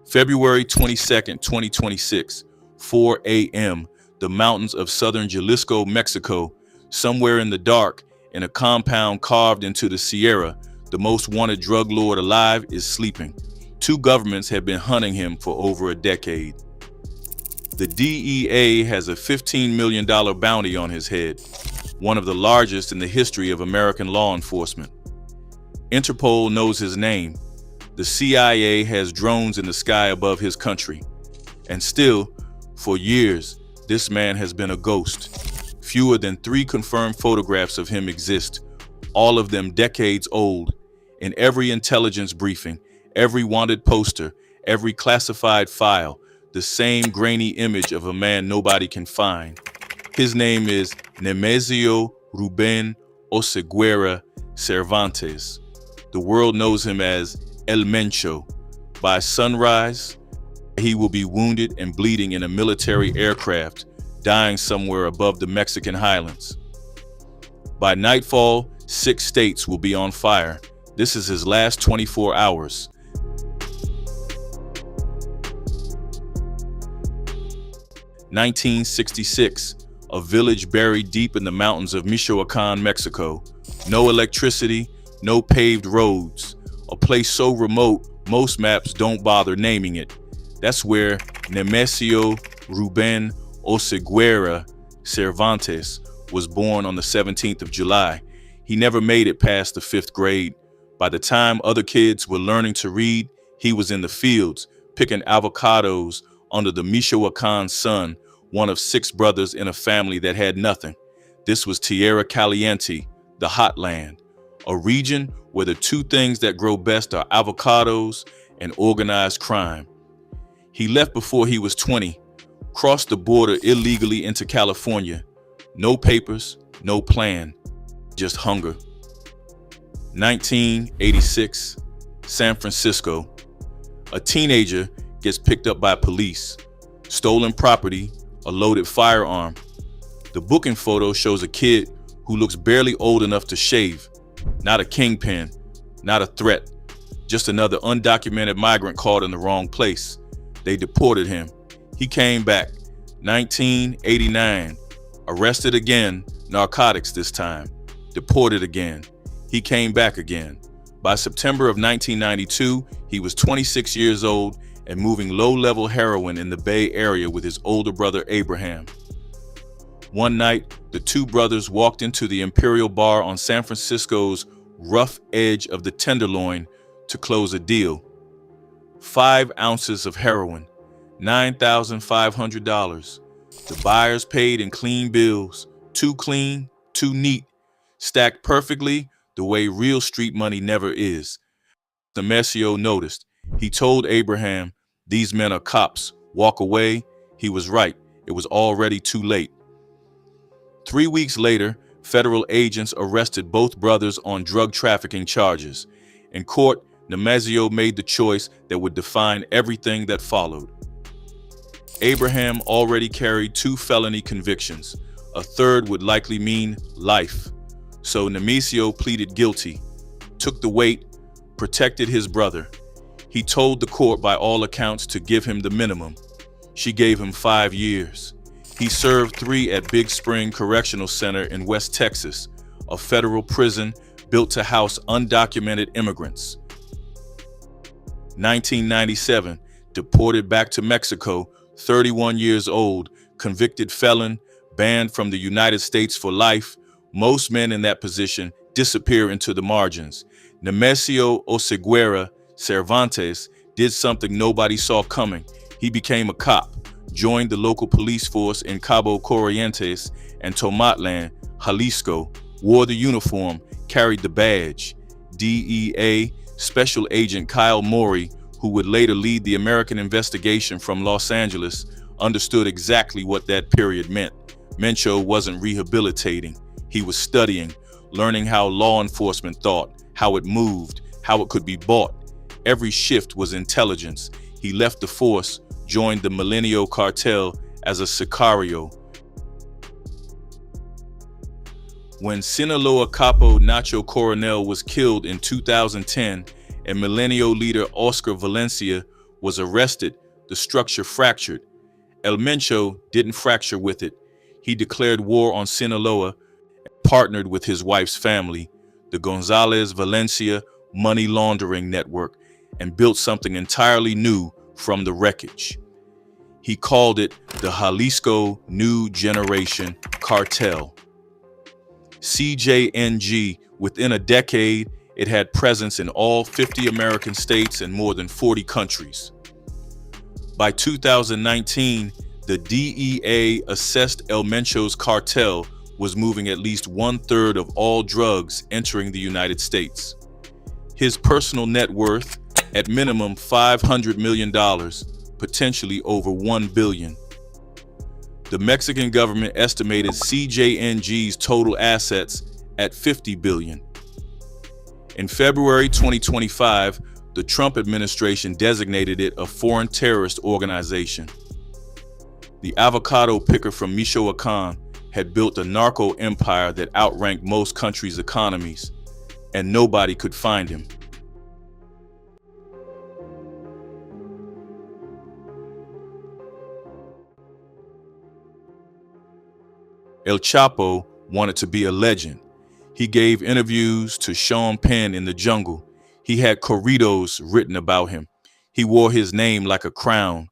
February 22nd, 2026, 4 a.m., the mountains of southern Jalisco, Mexico. Somewhere in the dark, in a compound carved into the Sierra, the most wanted drug lord alive is sleeping. Two governments have been hunting him for over a decade. The DEA has a $15 million bounty on his head, one of the largest in the history of American law enforcement. Interpol knows his name. The CIA has drones in the sky above his country. And still, for years, this man has been a ghost. Fewer than 3 confirmed photographs of him exist, all of them decades old. In every intelligence briefing, every wanted poster, every classified file, the same grainy image of a man nobody can find. His name is Nemesio Ruben Oseguera Cervantes. The world knows him as El MENCHO. By sunrise, he will be wounded and bleeding in a military aircraft, dying somewhere above the Mexican highlands. By nightfall, 6 states will be on fire. This is his last 24 hours. (1966), a village buried deep in the mountains of Michoacan, Mexico. No electricity, no paved roads. A place so remote, most maps don't bother naming it. That's where Nemesio Ruben Oseguera Cervantes was born on the 17th of July. He never made it past the 5th grade. By the time other kids were learning to read, he was in the fields, picking avocados under the Michoacan sun, one of 6 brothers in a family that had nothing. This was Tierra Caliente, the hot land, a region where the 2 things that grow best are avocados and organized crime. He left before he was 20, crossed the border illegally into California. No papers, no plan, just hunger. 1986, San Francisco. A teenager gets picked up by police. Stolen property, a loaded firearm. The booking photo shows a kid who looks barely old enough to shave. Not a kingpin, not a threat, just another undocumented migrant caught in the wrong place. They deported him. He came back. 1989, arrested again, narcotics this time. Deported again. He came back again. By September of 1992, he was 26 years old and moving low-level heroin in the Bay Area with his older brother Abraham. One night, the 2 brothers walked into the Imperial Bar on San Francisco's rough edge of the Tenderloin to close a deal. 5 ounces of heroin, $9,500. The buyers paid in clean bills, too clean, too neat, stacked perfectly the way real street money never is. Nemesio noticed. He told Abraham, "These men are cops. Walk away." He was right. It was already too late. 3 weeks later, federal agents arrested both brothers on drug trafficking charges. In court, Nemesio made the choice that would define everything that followed. Abraham already carried 2 felony convictions. A third would likely mean life. So Nemesio pleaded guilty, took the weight, protected his brother. He told the court by all accounts to give him the minimum. She gave him 5 years. He served 3 at Big Spring Correctional Center in West Texas, a federal prison built to house undocumented immigrants. 1997, deported back to Mexico, 31 years old, convicted felon, banned from the United States for life. Most men in that position disappear into the margins. Nemesio Oseguera Cervantes did something nobody saw coming. He became a cop, joined the local police force in Cabo Corrientes and Tomatlan, Jalisco, wore the uniform, carried the badge. DEA Special Agent Kyle Morey, who would later lead the American investigation from Los Angeles, understood exactly what that period meant. Mencho wasn't rehabilitating. He was studying, learning how law enforcement thought, how it moved, how it could be bought. Every shift was intelligence. He left the force, joined the Milenio cartel as a sicario. When Sinaloa Capo Nacho Coronel was killed in 2010, and Milenio leader Oscar Valencia was arrested, the structure fractured. El Mencho didn't fracture with it. He declared war on Sinaloa, partnered with his wife's family, the Gonzalez Valencia money laundering network, and built something entirely new from the wreckage. He called it the Jalisco New Generation Cartel. CJNG, within a decade, it had presence in all 50 American states and more than 40 countries. By 2019, the DEA assessed El Mencho's cartel was moving at least 1/3 of all drugs entering the United States. His personal net worth, at minimum $500 million, potentially over $1 billion. The Mexican government estimated CJNG's total assets at $50 billion. In February 2025, the Trump administration designated it a foreign terrorist organization. The avocado picker from Michoacan had built a narco empire that outranked most countries' economies, and nobody could find him. El Chapo wanted to be a legend. He gave interviews to Sean Penn in the jungle. He had corridos written about him. He wore his name like a crown.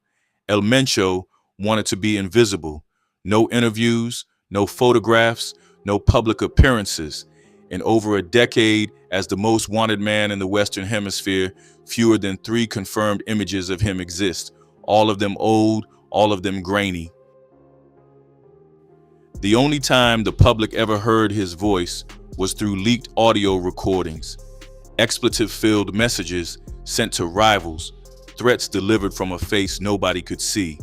El Mencho wanted to be invisible. No interviews, no photographs, no public appearances. In over a decade as the most wanted man in the Western Hemisphere, fewer than 3 confirmed images of him exist, all of them old, all of them grainy. The only time the public ever heard his voice was through leaked audio recordings, expletive-filled messages sent to rivals, threats delivered from a face nobody could see.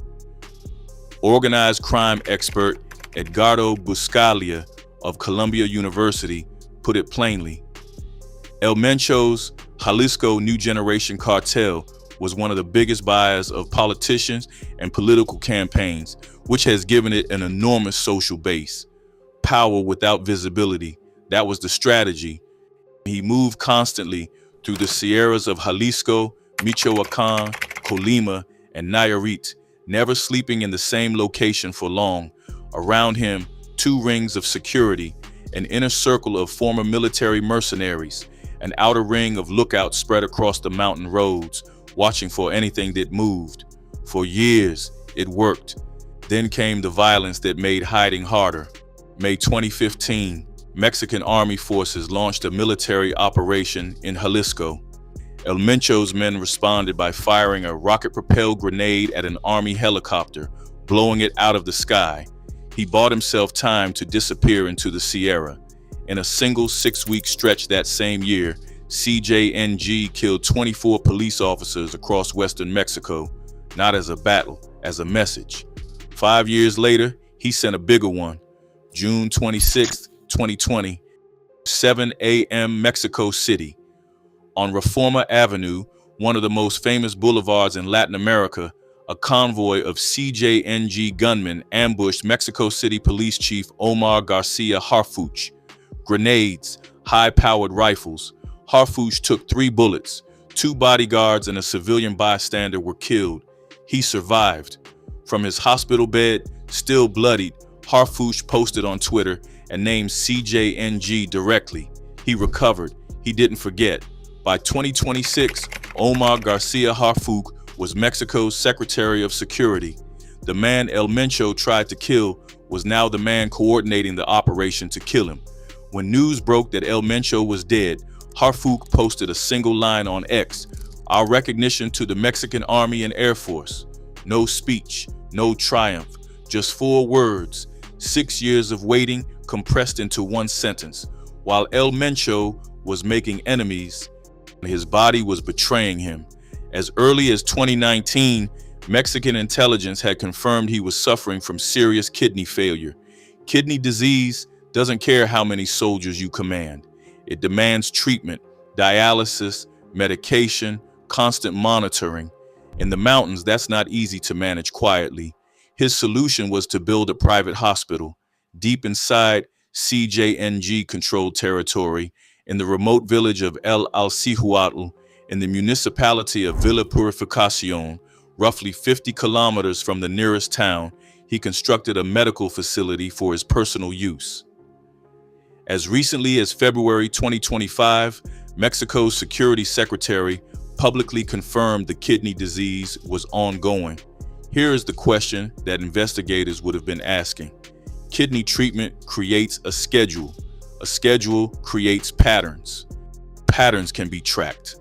Organized crime expert Edgardo Buscaglia of Columbia University put it plainly. El Mencho's Jalisco New Generation Cartel was one of the biggest buyers of politicians and political campaigns, which has given it an enormous social base. Power without visibility, that was the strategy. He moved constantly through the Sierras of Jalisco, Michoacan, Colima, and Nayarit, never sleeping in the same location for long. Around him, 2 rings of security, an inner circle of former military mercenaries, an outer ring of lookouts spread across the mountain roads, watching for anything that moved. For years, it worked. Then came the violence that made hiding harder. May 2015, Mexican Army forces launched a military operation in Jalisco. El Mencho's men responded by firing a rocket-propelled grenade at an Army helicopter, blowing it out of the sky. He bought himself time to disappear into the Sierra. In a single 6-week stretch that same year, CJNG killed 24 police officers across western Mexico, not as a battle, as a message. 5 years later, he sent a bigger one. June 26, 2020, 7 a.m. Mexico City. On Reforma Avenue, one of the most famous boulevards in Latin America, a convoy of CJNG gunmen ambushed Mexico City Police Chief Omar Garcia Harfuch. Grenades, high-powered rifles. Harfuch took 3 bullets. 2 bodyguards and a civilian bystander were killed. He survived. From his hospital bed, still bloodied, Harfuch posted on Twitter and named CJNG directly. He recovered. He didn't forget. By 2026, Omar Garcia Harfuch was Mexico's Secretary of Security. The man El Mencho tried to kill was now the man coordinating the operation to kill him. When news broke that El Mencho was dead, Harfuch posted a single line on X, "Our recognition to the Mexican Army and Air Force." No speech, no triumph, just 4 words, 6 years of waiting compressed into 1 sentence. While El Mencho was making enemies, his body was betraying him. As early as 2019, Mexican intelligence had confirmed he was suffering from serious kidney failure. Kidney disease doesn't care how many soldiers you command. It demands treatment, dialysis, medication, constant monitoring. In the mountains, that's not easy to manage quietly. His solution was to build a private hospital deep inside CJNG-controlled territory in the remote village of El Alcihuatl In the municipality of Villa Purificación, roughly 50 kilometers from the nearest town, he constructed a medical facility for his personal use. As recently as February 2025, Mexico's Security Secretary publicly confirmed the kidney disease was ongoing. Here is the question that investigators would have been asking. Kidney treatment creates a schedule. A schedule creates patterns. Patterns can be tracked.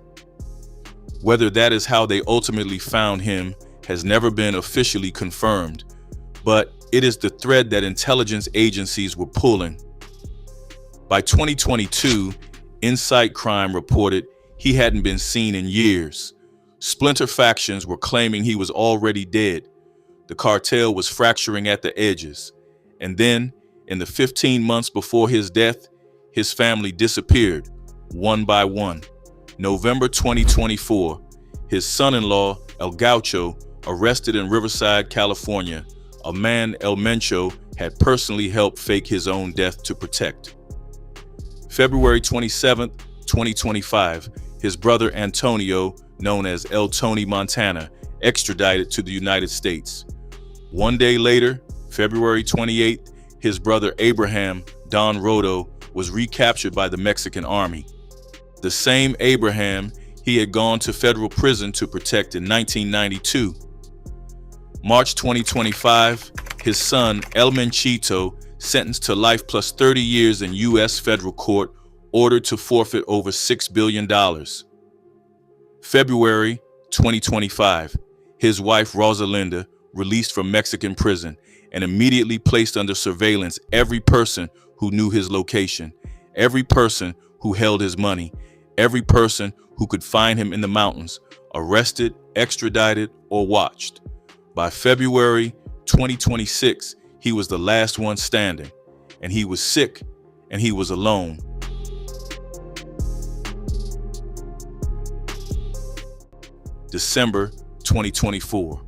Whether that is how they ultimately found him has never been officially confirmed, but it is the thread that intelligence agencies were pulling. By 2022, Insight Crime reported he hadn't been seen in years. Splinter factions were claiming he was already dead. The cartel was fracturing at the edges. And then, in the 15 months before his death, his family disappeared, one by one. November 2024, his son-in-law, El Gaucho, arrested in Riverside, California, a man El MENCHO had personally helped fake his own death to protect. February 27, 2025, his brother Antonio, known as El Tony Montana, extradited to the United States. One day later, February 28, his brother Abraham, Don Rodo, was recaptured by the Mexican army. The same Abraham he had gone to federal prison to protect in 1992. March 2025, his son El Menchito, sentenced to life plus 30 years in U.S. federal court, ordered to forfeit over $6 billion. February 2025, his wife Rosalinda, released from Mexican prison and immediately placed under surveillance every person who knew his location, every person who held his money, every person who could find him in the mountains, arrested, extradited, or watched. By February 2026, he was the last one standing, and he was sick, and he was alone. December 2024.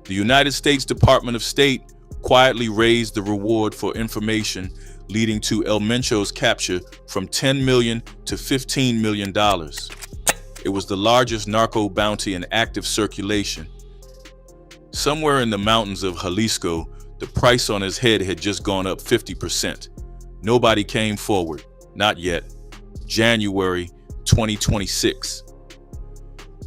The United States Department of State quietly raised the reward for information, leading to El Mencho's capture from $10 million to $15 million. It was the largest narco bounty in active circulation. Somewhere in the mountains of Jalisco, the price on his head had just gone up 50%. Nobody came forward, not yet. January 2026.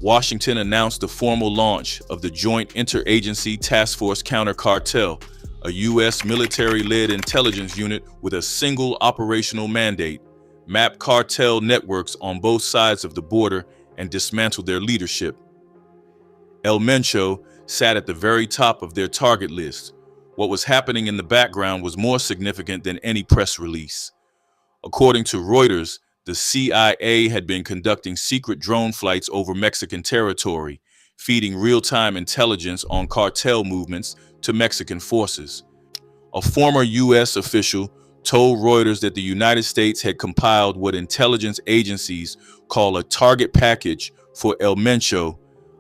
Washington announced the formal launch of the Joint Interagency Task Force Counter Cartel, a U.S. military-led intelligence unit with a single operational mandate: map cartel networks on both sides of the border and dismantle their leadership. El Mencho sat at the very top of their target list. What was happening in the background was more significant than any press release. According to Reuters, the CIA had been conducting secret drone flights over Mexican territory, feeding real-time intelligence on cartel movements to Mexican forces. A former U.S. official told Reuters that the United States had compiled what intelligence agencies call a target package for El Mencho,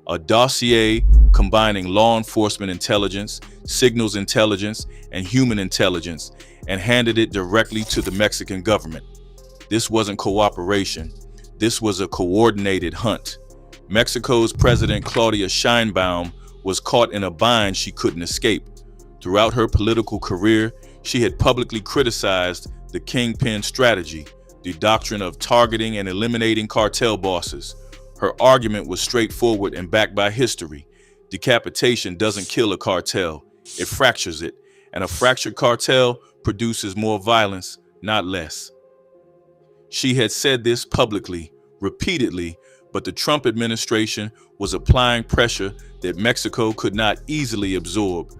a dossier combining law enforcement intelligence, signals intelligence, and human intelligence, and handed it directly to the Mexican government. This wasn't cooperation. This was a coordinated hunt. Mexico's President Claudia Sheinbaum was caught in a bind she couldn't escape. Throughout her political career, she had publicly criticized the kingpin strategy, the doctrine of targeting and eliminating cartel bosses. Her argument was straightforward and backed by history. Decapitation doesn't kill a cartel, it fractures it, and a fractured cartel produces more violence, not less. She had said this publicly, repeatedly, but the Trump administration was applying pressure that Mexico could not easily absorb.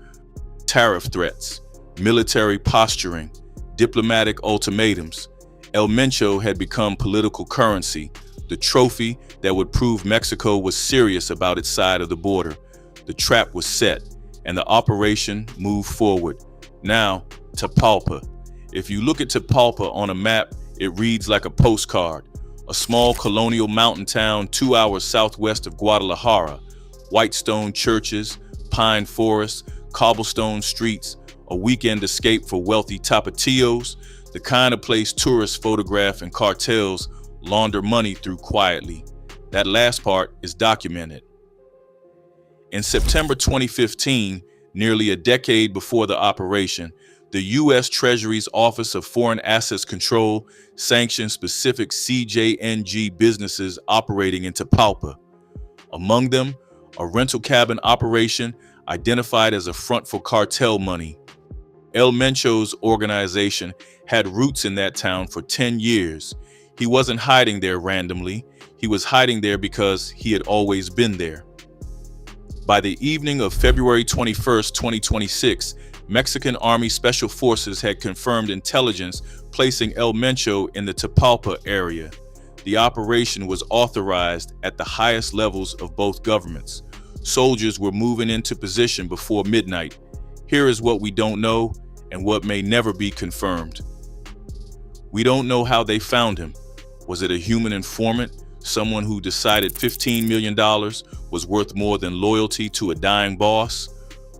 Tariff threats, military posturing, diplomatic ultimatums. El Mencho had become political currency, the trophy that would prove Mexico was serious about its side of the border. The trap was set, and the operation moved forward. Now, Tapalpa. If you look at Tapalpa on a map, it reads like a postcard. A small colonial mountain town 2 hours southwest of Guadalajara. White stone churches, pine forests, cobblestone streets, a weekend escape for wealthy tapatillos, the kind of place tourists photograph and cartels launder money through quietly. That last part is documented. In September 2015, nearly a decade before the operation, the U.S. Treasury's Office of Foreign Assets Control sanctioned specific CJNG businesses operating in Tapalpa. Among them, a rental cabin operation identified as a front for cartel money. El Mencho's organization had roots in that town for 10 years. He wasn't hiding there randomly. He was hiding there because he had always been there. By the evening of February 21st, 2026, Mexican Army Special Forces had confirmed intelligence placing El Mencho in the Tapalpa area. The operation was authorized at the highest levels of both governments. Soldiers were moving into position before midnight. Here is what we don't know and what may never be confirmed. We don't know how they found him. Was it a human informant? Someone who decided $15 million was worth more than loyalty to a dying boss?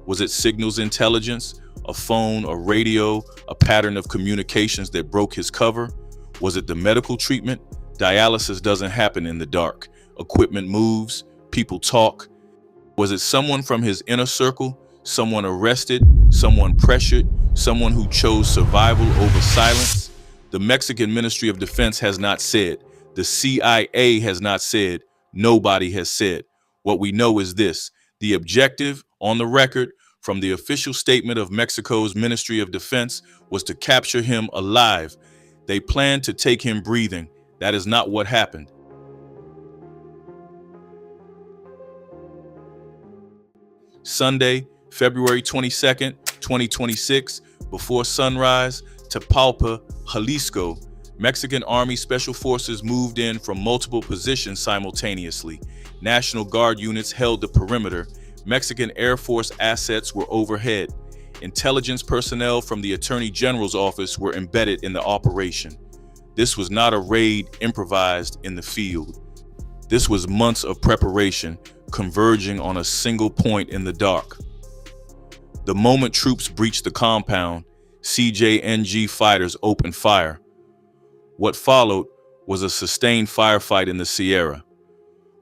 Was it signals intelligence, a phone, a radio, a pattern of communications that broke his cover? Was it the medical treatment? Dialysis doesn't happen in the dark. Equipment moves, people talk. Was it someone from his inner circle? Someone arrested, someone pressured, someone who chose survival over silence? The Mexican Ministry of Defense has not said. The CIA has not said. Nobody has said. What we know is this: the objective, on the record, from the official statement of Mexico's Ministry of Defense, was to capture him alive. They planned to take him breathing. That is not what happened. Sunday, February 22nd, 2026, before sunrise, Tapalpa, Jalisco, Mexican Army Special Forces moved in from multiple positions simultaneously. National Guard units held the perimeter. Mexican Air Force assets were overhead. Intelligence personnel from the Attorney General's office were embedded in the operation. This was not a raid improvised in the field. This was months of preparation, converging on a single point in the dark. The moment troops breached the compound, CJNG fighters opened fire. What followed was a sustained firefight in the Sierra.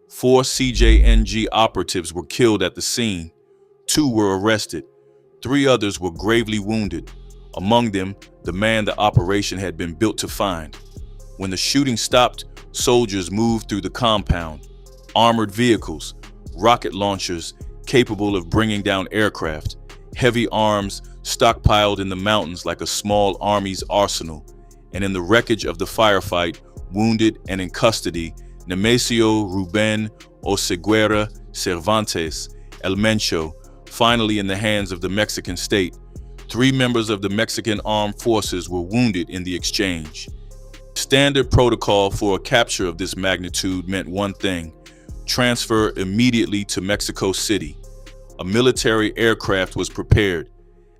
4 CJNG operatives were killed at the scene. 2 were arrested. 3 others were gravely wounded. Among them, the man the operation had been built to find. When the shooting stopped, soldiers moved through the compound. Armored vehicles, rocket launchers capable of bringing down aircraft, heavy arms stockpiled in the mountains like a small army's arsenal. And in the wreckage of the firefight, wounded and in custody, Nemesio Ruben Oseguera Cervantes, El Mencho, finally in the hands of the Mexican state. 3 members of the Mexican armed forces were wounded in the exchange. Standard protocol for a capture of this magnitude meant one thing: transfer immediately to Mexico City. A military aircraft was prepared.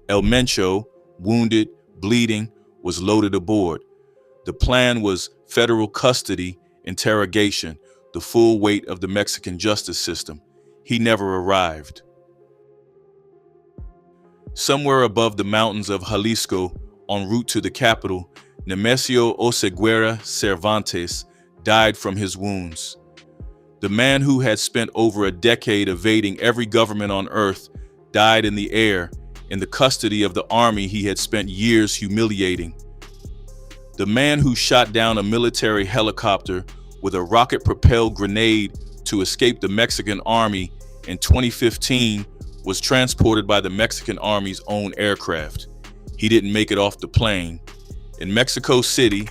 El Mencho, wounded, bleeding, was loaded aboard. The plan was federal custody, interrogation, the full weight of the Mexican justice system. He never arrived. Somewhere above the mountains of Jalisco, en route to the capital, Nemesio Oseguera Cervantes died from his wounds. The man who had spent over a decade evading every government on earth died in the air, in the custody of the army he had spent years humiliating. The man who shot down a military helicopter with a rocket-propelled grenade to escape the Mexican army in 2015 was transported by the Mexican army's own aircraft. He didn't make it off the plane. In Mexico City,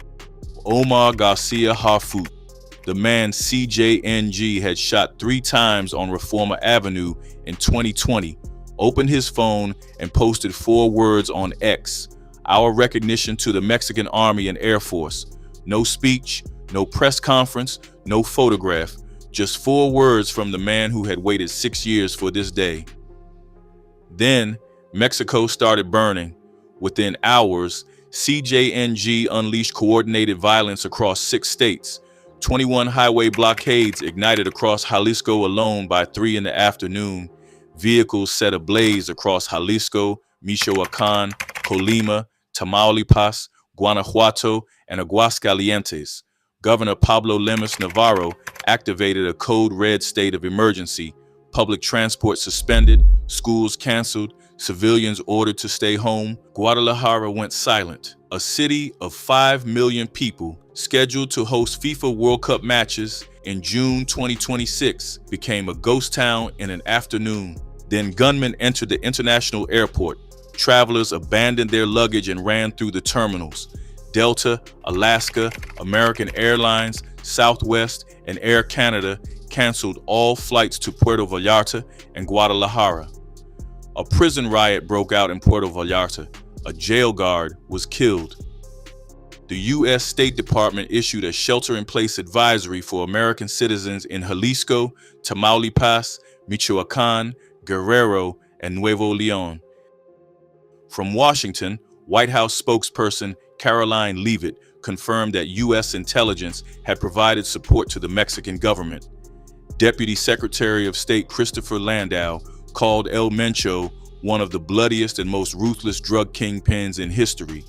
Omar Garcia Harfoot, the man CJNG had shot 3 times on Reforma Avenue in 2020, opened his phone and posted 4 words on X: "Our recognition to the Mexican Army and Air Force." No speech, no press conference, no photograph, just 4 words from the man who had waited 6 years for this day. Then, Mexico started burning. Within hours, CJNG unleashed coordinated violence across 6 states. 21 highway blockades ignited across Jalisco alone by 3 in the afternoon. Vehicles set ablaze across Jalisco, Michoacán, Colima, Tamaulipas, Guanajuato, and Aguascalientes. Governor Pablo Lemus Navarro activated a code red state of emergency, public transport suspended, schools canceled, civilians ordered to stay home. Guadalajara went silent. A city of 5 million people scheduled to host FIFA World Cup matches in June 2026 became a ghost town in an afternoon. Then gunmen entered the international airport. Travelers abandoned their luggage and ran through the terminals. Delta, Alaska, American Airlines, Southwest, and Air Canada canceled all flights to Puerto Vallarta and Guadalajara. A prison riot broke out in Puerto Vallarta. A jail guard was killed. The U.S. State Department issued a shelter-in-place advisory for American citizens in Jalisco, Tamaulipas, Michoacán, Guerrero, and Nuevo León. From Washington, White House spokesperson Caroline Leavitt confirmed that U.S. intelligence had provided support to the Mexican government. Deputy Secretary of State Christopher Landau called El Mencho one of the bloodiest and most ruthless drug kingpins in history,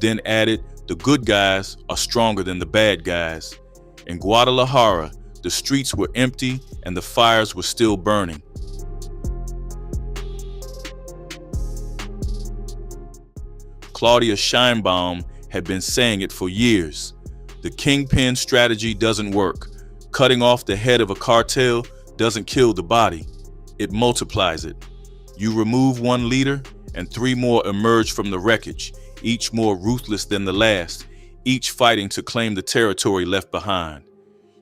then added, "The good guys are stronger than the bad guys." In Guadalajara, the streets were empty and the fires were still burning. Claudia Sheinbaum had been saying it for years. The kingpin strategy doesn't work. Cutting off the head of a cartel doesn't kill the body. It multiplies it. You remove one leader, and 3 more emerge from the wreckage, each more ruthless than the last, each fighting to claim the territory left behind.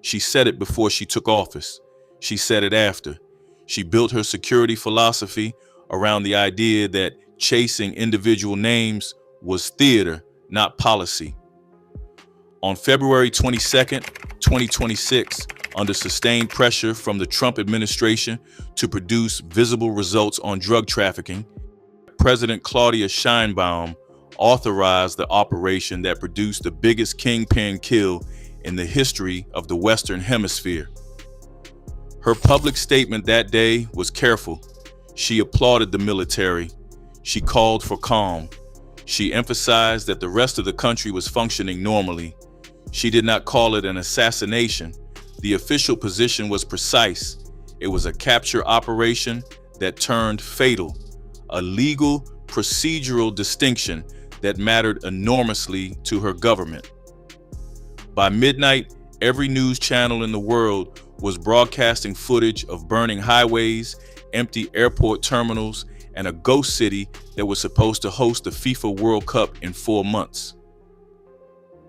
She said it before she took office. She said it after. She built her security philosophy around the idea that chasing individual names was theater, not policy. On February 22nd, 2026, under sustained pressure from the Trump administration to produce visible results on drug trafficking, President Claudia Sheinbaum authorized the operation that produced the biggest kingpin kill in the history of the Western Hemisphere. Her public statement that day was careful. She applauded the military. She called for calm. She emphasized that the rest of the country was functioning normally. She did not call it an assassination. The official position was precise. It was a capture operation that turned fatal, a legal, procedural distinction that mattered enormously to her government. By midnight, every news channel in the world was broadcasting footage of burning highways, empty airport terminals, and a ghost city that was supposed to host the FIFA World Cup in 4 months.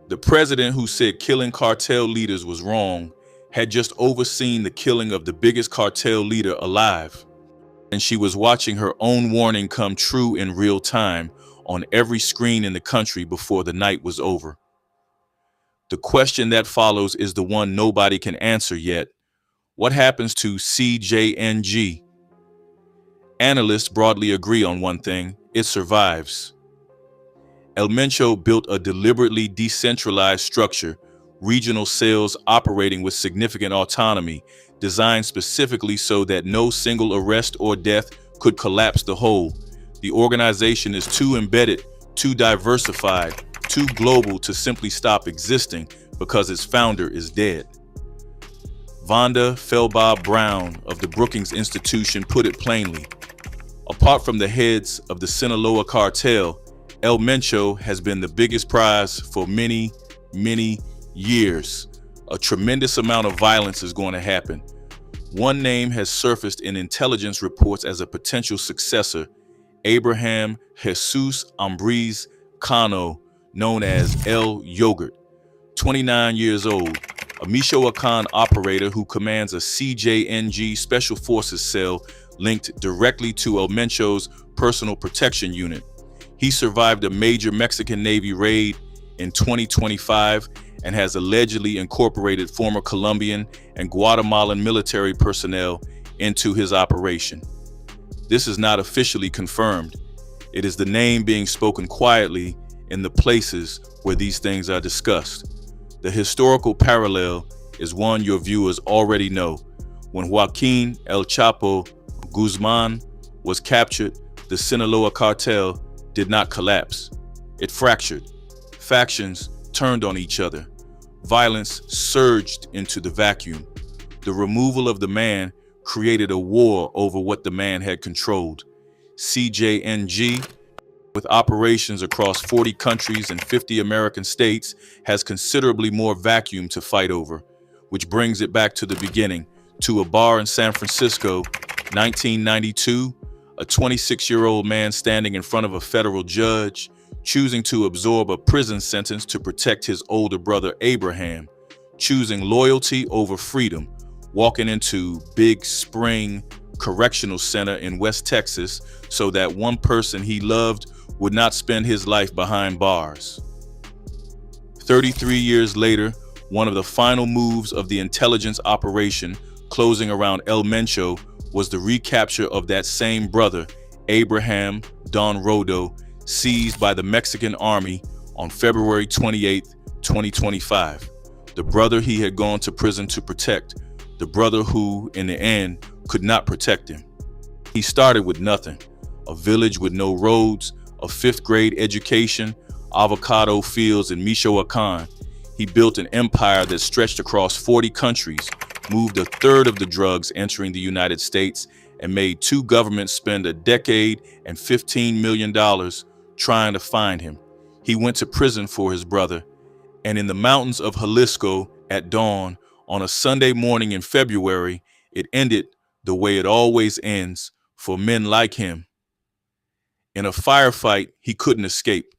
The president who said killing cartel leaders was wrong had just overseen the killing of the biggest cartel leader alive. And she was watching her own warning come true in real time on every screen in the country before the night was over. The question that follows is the one nobody can answer yet. What happens to CJNG? Analysts broadly agree on one thing: it survives. El Mencho built a deliberately decentralized structure, regional cells operating with significant autonomy, designed specifically so that no single arrest or death could collapse the whole. The organization is too embedded, too diversified, too global to simply stop existing because its founder is dead. Vonda Felbaugh Brown of the Brookings Institution put it plainly. Apart from the heads of the Sinaloa cartel, El Mencho has been the biggest prize for many, many years. A tremendous amount of violence is going to happen. One name has surfaced in intelligence reports as a potential successor: Abraham Jesus Ambriz Cano, known as El Yogurt. 29 years old, a Michoacan operator who commands a CJNG Special Forces cell linked directly to El Mencho's personal protection unit. He survived a major Mexican Navy raid in 2025 and has allegedly incorporated former Colombian and Guatemalan military personnel into his operation. This is not officially confirmed. It is the name being spoken quietly in the places where these things are discussed. The historical parallel is one your viewers already know. When Joaquin El Chapo Guzman was captured, the Sinaloa cartel did not collapse. It fractured. Factions turned on each other. Violence surged into the vacuum. The removal of the man created a war over what the man had controlled. CJNG, with operations across 40 countries and 50 American states, has considerably more vacuum to fight over, which brings it back to the beginning, to a bar in San Francisco, 1992, a 26-year-old man standing in front of a federal judge, choosing to absorb a prison sentence to protect his older brother Abraham, choosing loyalty over freedom, walking into Big Spring Correctional Center in West Texas so that one person he loved would not spend his life behind bars. 33 years later, one of the final moves of the intelligence operation closing around El MENCHO was the recapture of that same brother, Abraham Don Rodo, seized by the Mexican army on February 28, 2025. The brother he had gone to prison to protect, the brother who, in the end, could not protect him. He started with nothing, a village with no roads, a fifth-grade education, avocado fields in Michoacan. He built an empire that stretched across 40 countries, moved a third of the drugs entering the United States, and made two governments spend a decade and $15 million trying to find him. He went to prison for his brother, and in the mountains of Jalisco at dawn on a Sunday morning in February, it ended the way it always ends for men like him. In a firefight he couldn't escape,